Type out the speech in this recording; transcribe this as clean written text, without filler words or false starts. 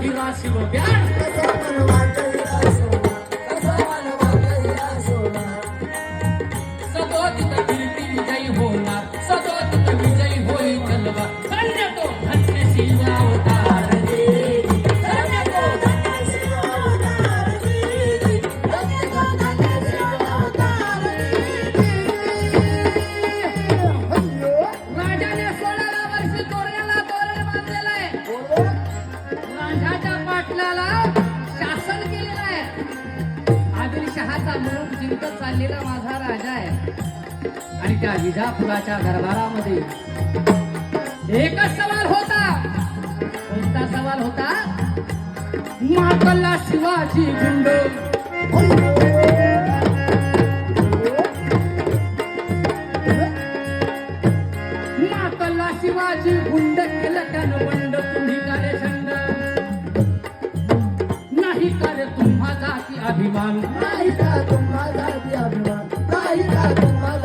हिरा शिवब्याड सदोदित कीर्ती विजयी होणार सदोदित विजयी होई जलवा धन्य तो धन्य शिवावतार रे धन्य तो धन्य शिवावतार रे धन्य तो धन्य शिवावतार रे राजाने 16 वर्षी तोरण्याला तोरण बांधलेलं आहे राजाच्या पाटलाला शासन केलेलं आहे आदिलशहाचा मुलूक जिंकत चाललेला माझा राजा आहे आणि त्या विजापुराच्या दरबारामध्ये एकच सवाल होता कोणता सवाल होता मातला शिवाजी गुंड मातला शिवाजी गुंड केलं त्यानं बंड तुम्ही करे शंड नाही करे तुम्हा जाती अभिमान नाही का तुम्हा जाती अभिमान नाही का तुम्हा